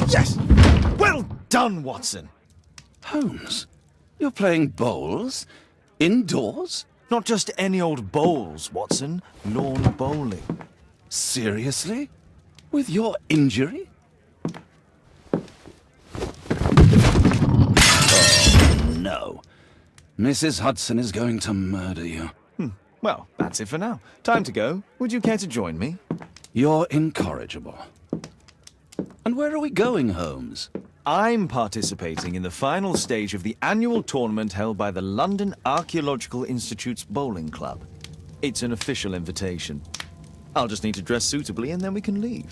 Yes! Well done, Watson. Holmes, you're playing bowls? Indoors? Not just any old bowls, Watson. Lawn bowling. Seriously? With your injury? Oh, no. Mrs. Hudson is going to murder you. Well, that's it for now. Time to go. Would you care to join me? You're incorrigible. And where are we going, Holmes? I'm participating in the final stage of the annual tournament held by the London Archaeological Institute's bowling club. It's an official invitation. I'll just need to dress suitably and then we can leave.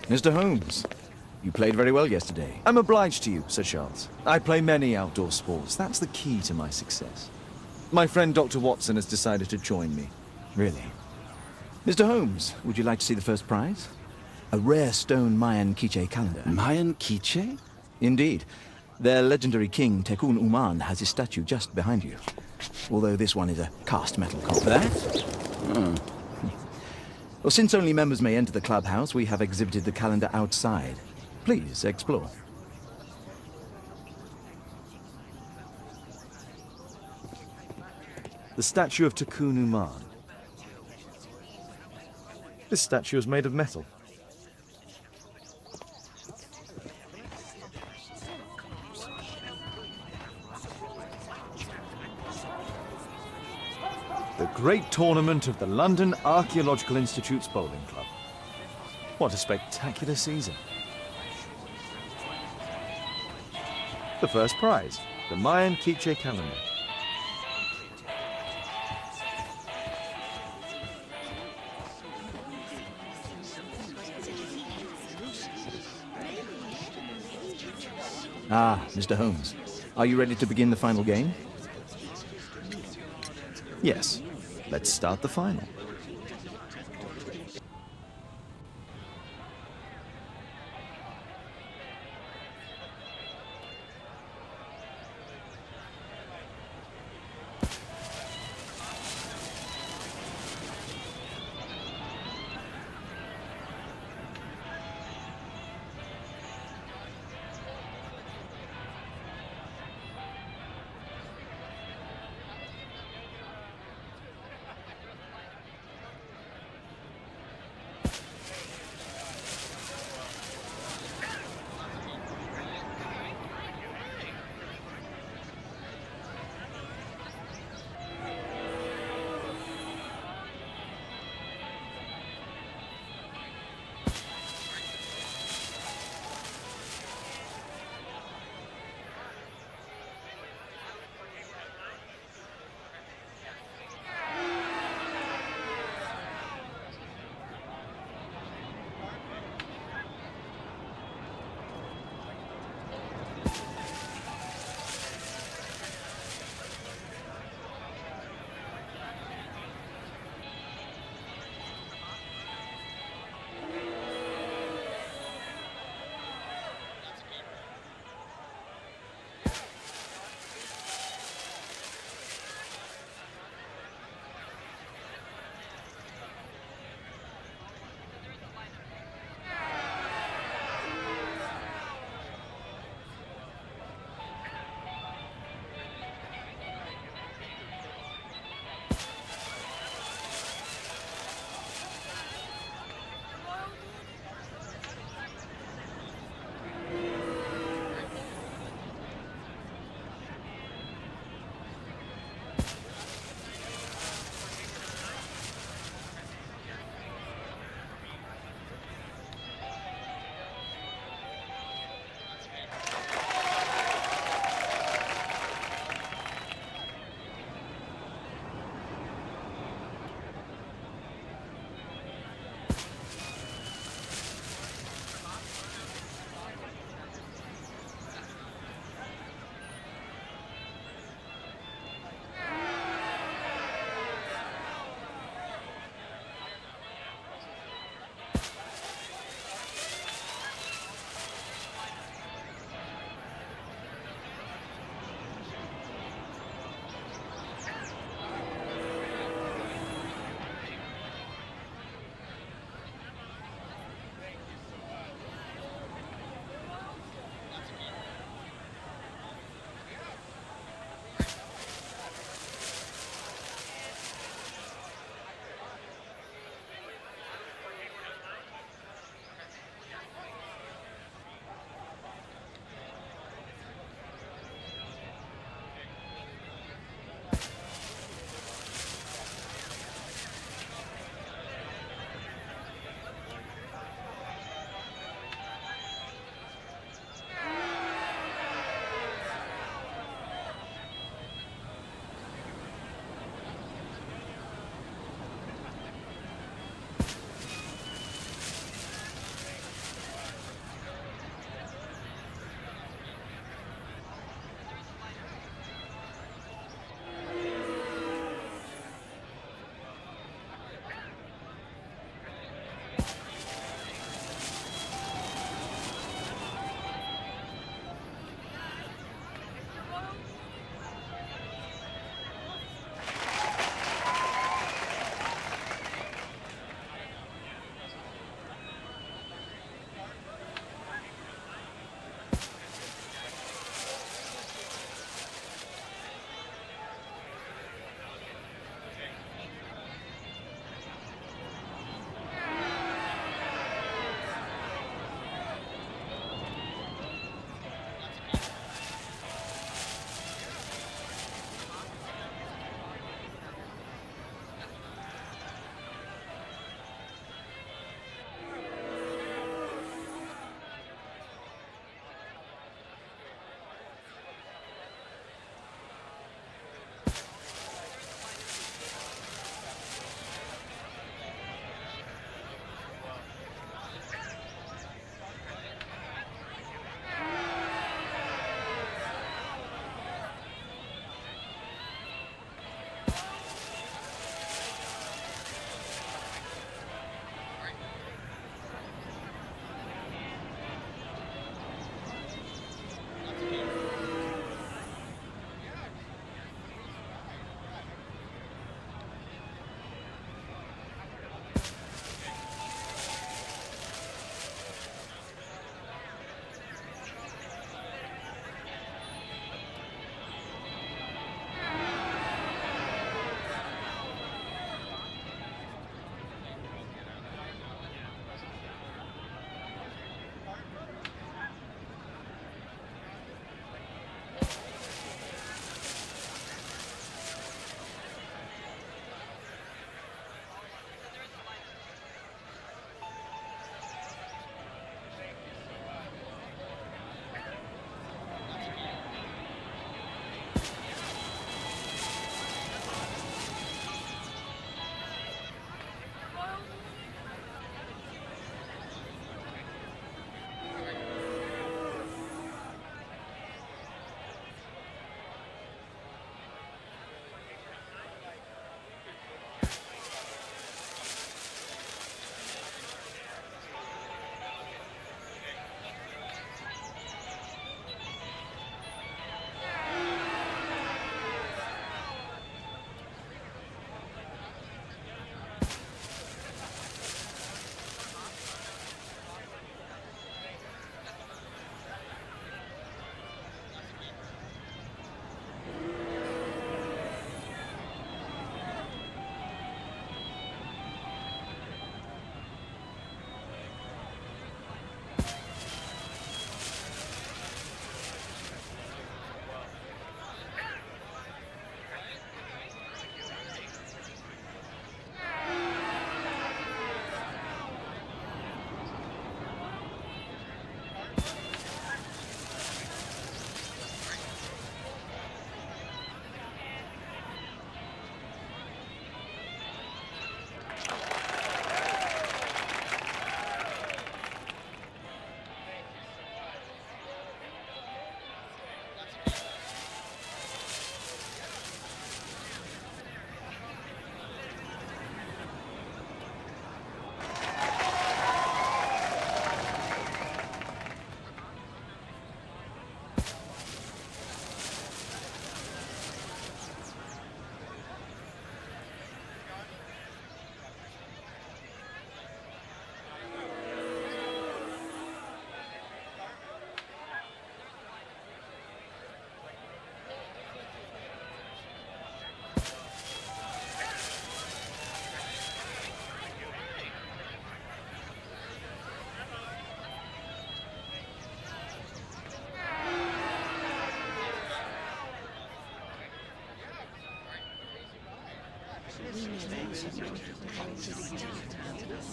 Mr. Holmes, you played very well yesterday. I'm obliged to you, Sir Charles. I play many outdoor sports. That's the key to my success. My friend Dr. Watson has decided to join me. Really. Mr. Holmes, would you like to see the first prize? A rare stone Mayan quiche calendar. Mayan quiche? Indeed. Their legendary king, Tekun Uman, has his statue just behind you. Although this one is a cast metal copy. That? Oh. Well, since only members may enter the clubhouse, we have exhibited the calendar outside. Please, explore. The statue of Tekun Uman. This statue is made of metal. The great tournament of the London Archaeological Institute's bowling club. What a spectacular season. The first prize, the Mayan quiche calendar. Ah, Mr. Holmes, are you ready to begin the final game? Yes. Let's start the final.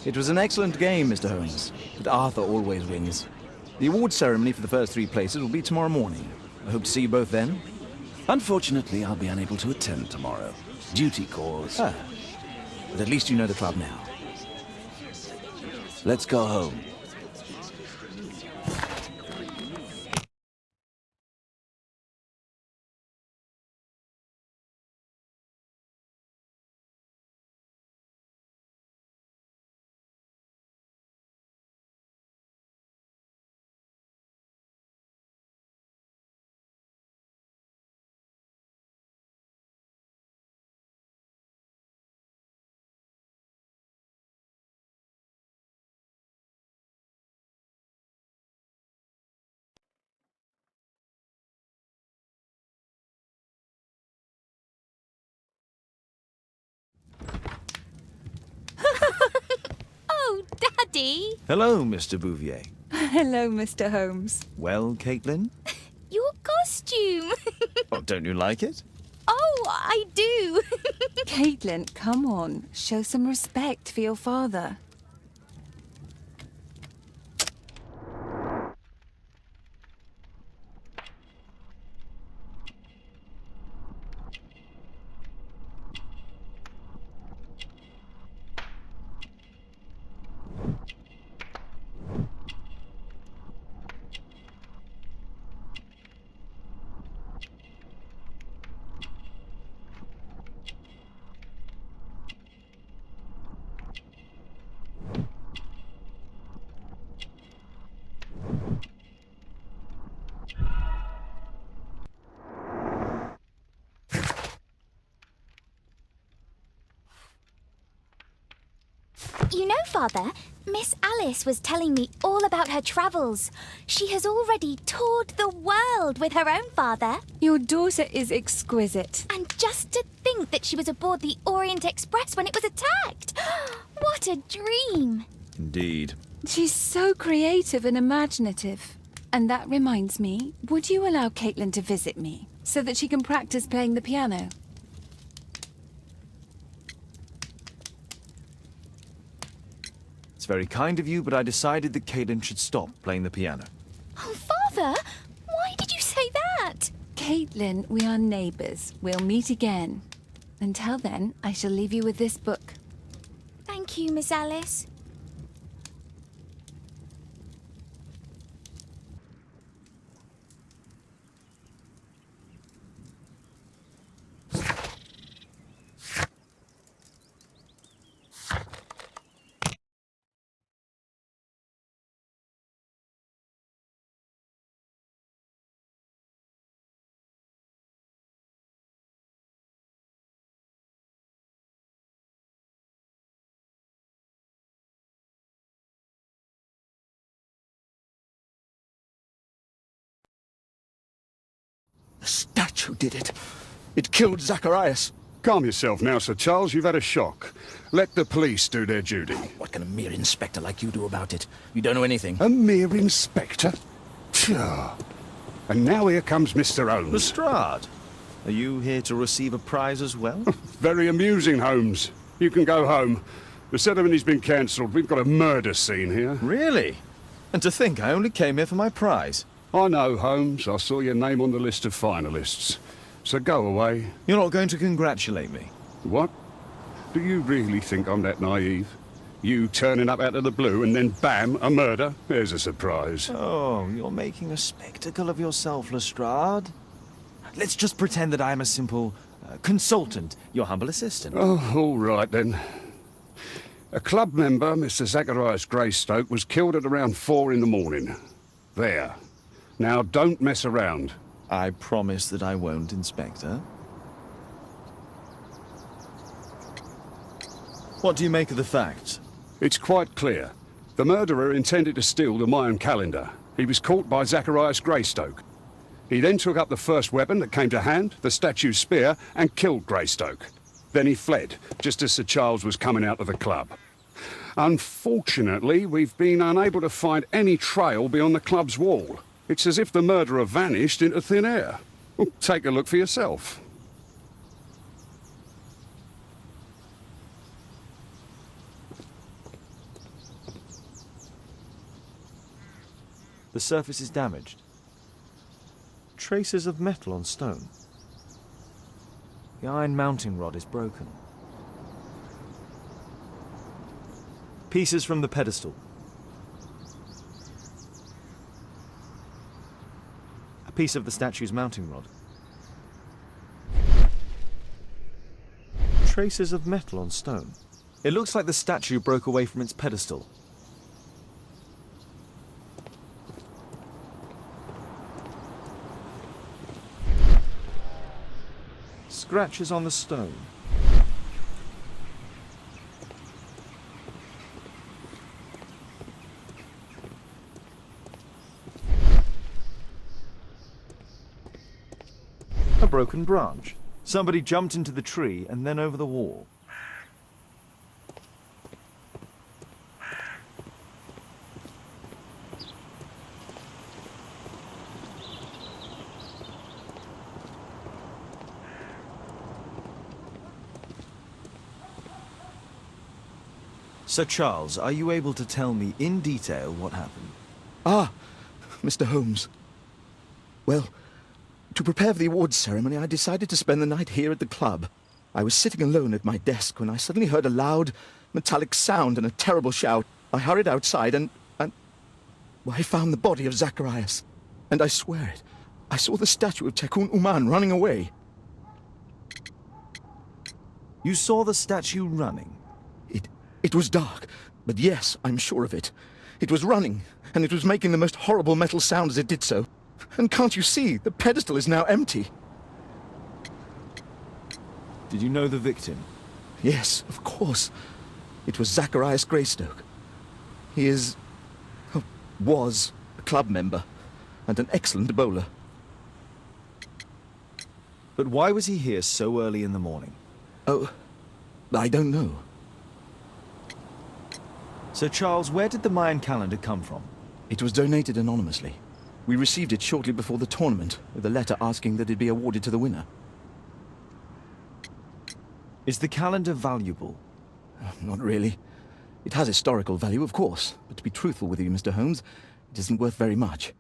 It was an excellent game, Mr. Holmes, but Arthur always wins. The award ceremony for the first 3 places will be tomorrow morning. I hope to see you both then. Unfortunately, I'll be unable to attend tomorrow. Duty calls. Ah, but at least you know the club now. Let's go home. Oh, Daddy! Hello, Mr. Bouvier. Hello, Mr. Holmes. Well, Caitlin? Your costume! Oh, don't you like it? Oh, I do! Caitlin, come on. Show some respect for your father. You know, Father, Miss Alice was telling me all about her travels. She has already toured the world with her own father. Your daughter is exquisite. And just to think that she was aboard the Orient Express when it was attacked. What a dream! Indeed. She's so creative and imaginative. And that reminds me, would you allow Caitlin to visit me so that she can practice playing the piano? It's very kind of you, but I decided that Caitlin should stop playing the piano. Oh, Father, why did you say that? Caitlin, we are neighbours. We'll meet again. Until then, I shall leave you with this book. Thank you, Miss Alice. The statue did it. It killed Zacharias. Calm yourself now, Sir Charles. You've had a shock. Let the police do their duty. What can a mere inspector like you do about it? You don't know anything. A mere inspector? Phew. And now here comes Mr. Holmes. Lestrade, are you here to receive a prize as well? Very amusing, Holmes. You can go home. The ceremony's been cancelled. We've got a murder scene here. Really? And to think I only came here for my prize. I know, Holmes. I saw your name on the list of finalists. So go away. You're not going to congratulate me? What? Do you really think I'm that naive? You turning up out of the blue and then bam, a murder? There's a surprise. Oh, you're making a spectacle of yourself, Lestrade. Let's just pretend that I am a simple consultant, your humble assistant. Oh, all right then. A club member, Mr. Zacharias Greystoke, was killed at around 4 in the morning. There. Now, don't mess around. I promise that I won't, Inspector. What do you make of the facts? It's quite clear. The murderer intended to steal the Mayan calendar. He was caught by Zacharias Greystoke. He then took up the first weapon that came to hand, the statue's spear, and killed Greystoke. Then he fled, just as Sir Charles was coming out of the club. Unfortunately, we've been unable to find any trail beyond the club's wall. It's as if the murderer vanished into thin air. Well, take a look for yourself. The surface is damaged. Traces of metal on stone. The iron mounting rod is broken. Pieces from the pedestal. A piece of the statue's mounting rod. Traces of metal on stone. It looks like the statue broke away from its pedestal. Scratches on the stone. A broken branch. Somebody jumped into the tree and then over the wall. Sir Charles, are you able to tell me in detail what happened? Ah, Mr. Holmes. Well, to prepare for the awards ceremony, I decided to spend the night here at the club. I was sitting alone at my desk when I suddenly heard a loud, metallic sound and a terrible shout. I hurried outside and well, I found the body of Zacharias. And I swear it, I saw the statue of Tekun Uman running away. You saw the statue running? It was dark, but yes, I'm sure of it. It was running, and it was making the most horrible metal sound as it did so. And can't you see, the pedestal is now empty. Did you know the victim? Yes, of course. It was Zacharias Greystoke. He was a club member, and an excellent bowler. But why was he here so early in the morning? Oh, I don't know. Sir Charles, where did the Mayan calendar come from? It was donated anonymously. We received it shortly before the tournament, with a letter asking that it be awarded to the winner. Is the calendar valuable? Not really. It has historical value, of course, but to be truthful with you, Mr. Holmes, it isn't worth very much.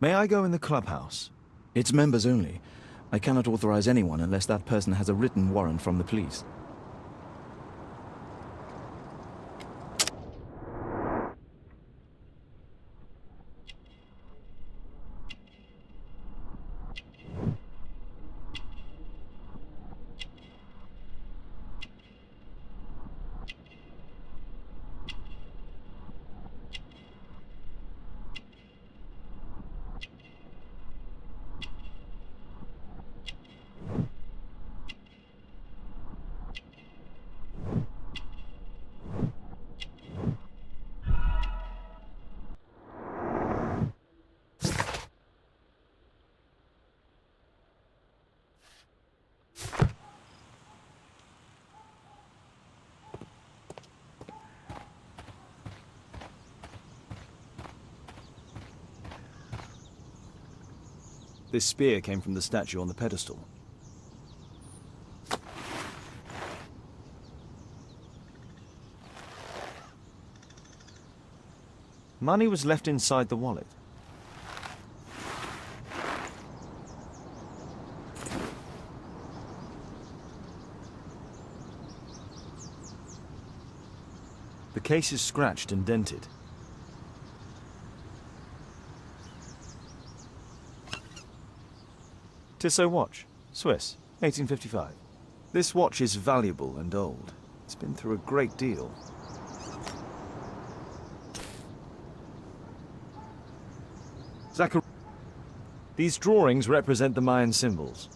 May I go in the clubhouse? It's members only. I cannot authorize anyone unless that person has a written warrant from the police. This spear came from the statue on the pedestal. Money was left inside the wallet. The case is scratched and dented. Tissot watch, Swiss, 1855. This watch is valuable and old. It's been through a great deal. These drawings represent the Mayan symbols.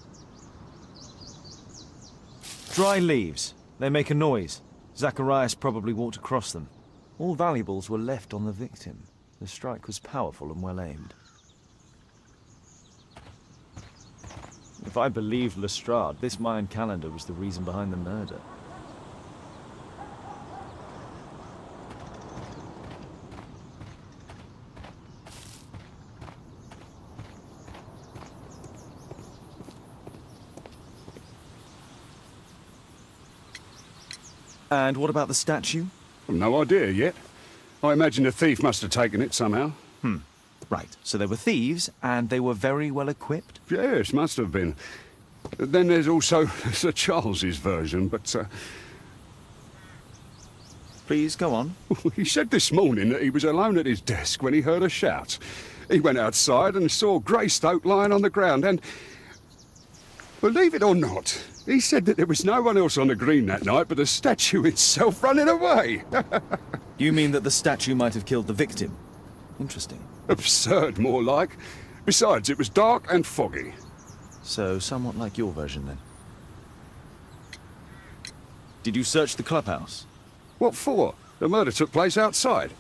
Dry leaves. They make a noise. Zacharias probably walked across them. All valuables were left on the victim. The strike was powerful and well aimed. If I believed Lestrade, this Mayan calendar was the reason behind the murder. And what about the statue? No idea yet. I imagine the thief must have taken it somehow. Right, so they were thieves, and they were very well equipped? Yes, must have been. Then there's also Sir Charles's version, but Please, go on. he said this morning that he was alone at his desk when he heard a shout. He went outside and saw Greystoke lying on the ground and, believe it or not, he said that there was no one else on the green that night but the statue itself running away. You mean that the statue might have killed the victim? Interesting. Absurd, more like. Besides, it was dark and foggy. So, somewhat like your version, then. Did you search the clubhouse? What for? The murder took place outside.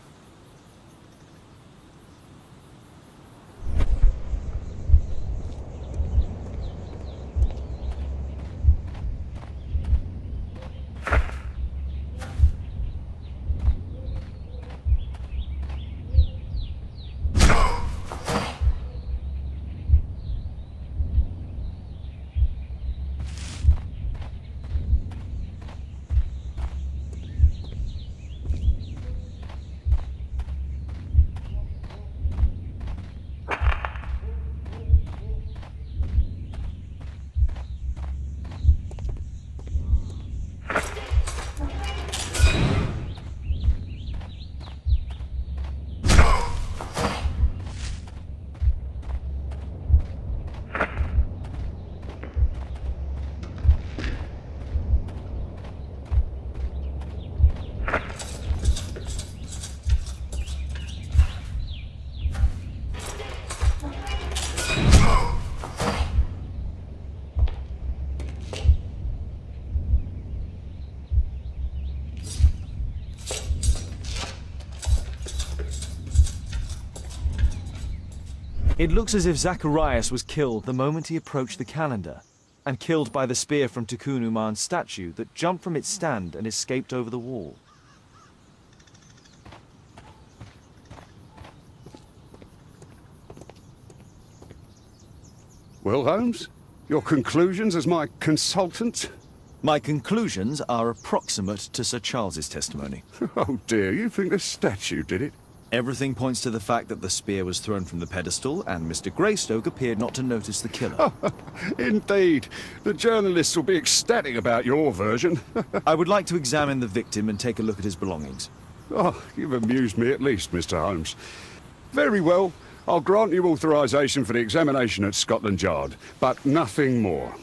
It looks as if Zacharias was killed the moment he approached the calendar, and killed by the spear from Tikkun Uman's statue that jumped from its stand and escaped over the wall. Well, Holmes, your conclusions as my consultant? My conclusions are approximate to Sir Charles's testimony. Oh dear, you think the statue did it? Everything points to the fact that the spear was thrown from the pedestal, and Mr. Greystoke appeared not to notice the killer. Indeed. The journalists will be ecstatic about your version. I would like to examine the victim and take a look at his belongings. Oh, you've amused me at least, Mr. Holmes. Very well. I'll grant you authorization for the examination at Scotland Yard, but nothing more.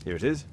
Here it is.